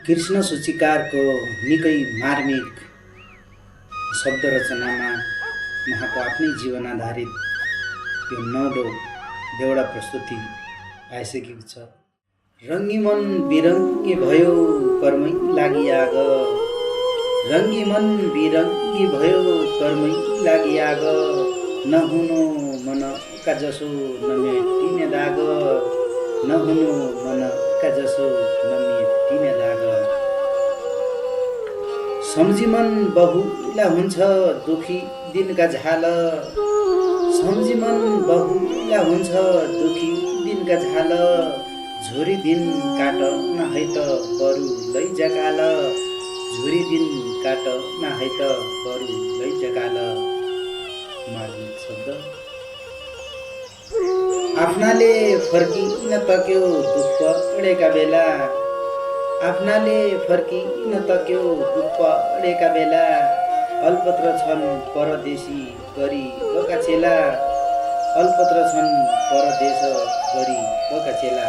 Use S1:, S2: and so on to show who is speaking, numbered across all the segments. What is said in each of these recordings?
S1: कृष्ण सूचिकारको निकै मार्मिक शब्द रचनामा उहाँको आफ्नै जीवन आधारित यो नौलो बेहोडा प्रस्तुति आइसकेको छ। रङ्गी मन बिरङ्गी भयो कर्मै लागि आग, रङ्गी मन बिरङ्गी भयो कर्मै लागि आग, नहुनु मनका जसो नमेटिने दाग, नहुनु मनका जसो नमेटिने दाग। सम्झी मन बहुला हुन्छ दुखी दिनका झाल, सम्झी मन बहुला हुन्छ दुखी दिनका झाल, झोरी दिन काट नहै त बरु लैजाकाल, झोरी दिन काट नहै त बरु लैजाकाल। मार्मिक शब्द। आफ्नाले फर्किन तक्यो दुःख अडेका बेला, आफ्नाले फर्किन तक्यो दुःख अडेका बेला, अल्पत्र छन् परदेशी गरी बका चेला, अल्पत्र छन् परदेश गरी बका चेला।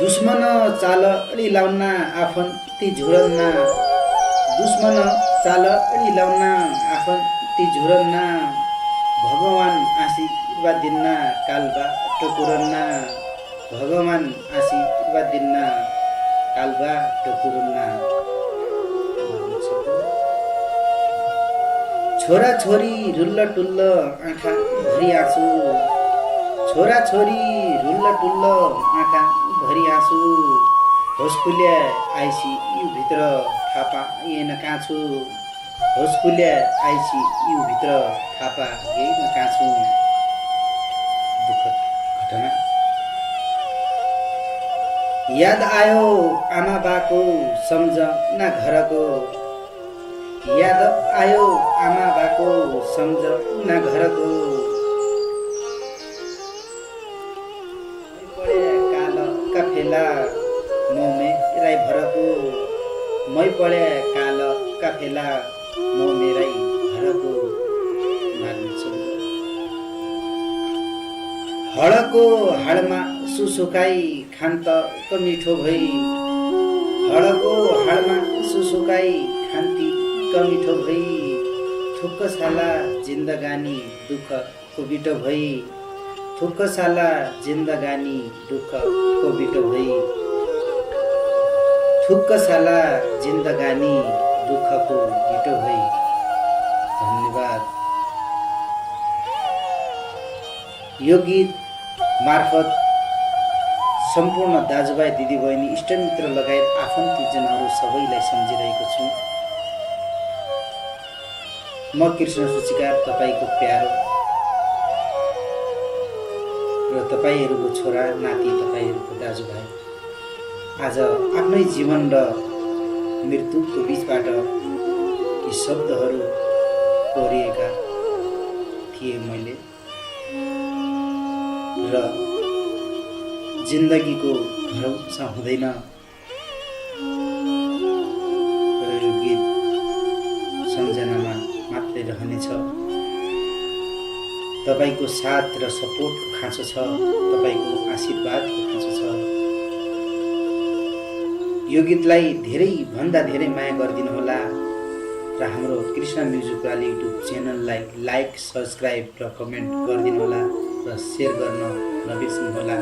S1: दुश्मन चाल अडी लाउन आफन्ती झुरन्न, दुश्मन चाल अडी लाउन आफन्ती झुरन्न, भगवान आशीर्वाद दिन्न कालबाट कुरन्न, भगवान आशीर्वाद दिन्न कालबाट कुरन्न। छोरा छोरी रुल्ल टुल्ल आँखा भरि आँसु, छोरा छोरी रुल्ल टुल्ल आँखा भरि आँसु, होसफुल्या आइसियु भित्र थाहा पाएन काँछु, होसफुल्या आइसियु भित्र थाहा पाएन काँछु। दुःखद घटना। याद आयो आमा बाको सम्झना घरको, याद आयो आमा बाको सम्झना घरको, काल फेला म मेरै भरको, मै पढे काल का फेला म मेरै भरको। हडको हाडमा सुसुकाई खान्त मिठो भई, हडको हाडमा सुसुकाई खान्ती मिठो भई, थुक्क साला जिन्दगानी दुःखको बिटो भई, थुक्क साला जिन्दगानी दुःखको बिटो भई, थुक्क साला जिन्दगानी दुःखको बिटो भई। धन्यवाद। यो गीत मार्फत सम्पूर्ण दाजुभाइ दिदीबहिनी इष्टमित्र लगायत आफन्तजनहरू सबैलाई सम्झिरहेको छु। म कृष्ण सूचिकार तपाईँको प्यारो र तपाईँहरूको छोरा नाति, तपाईँहरूको दाजुभाइ आज आफ्नै जीवन र मृत्युको बिचबाट यी शब्दहरू कोरिएका थिए मैले, र जिन्दगीको भरोसा हुँदैन र यो गीत सम्झनामा मात्रै रहनेछ। तपाईँको साथ र सपोर्टको खाँचो छ, तपाईँको आशीर्वादको खाँचो छ। यो गीतलाई धेरै भन्दा धेरै माया गरिदिनुहोला र हाम्रो कृष्ण म्युजिक वाली युट्युब च्यानललाई लाइक, सब्सक्राइब र कमेन्ट गरिदिनुहोला र सेयर गर्न नबिर्सनुहोला।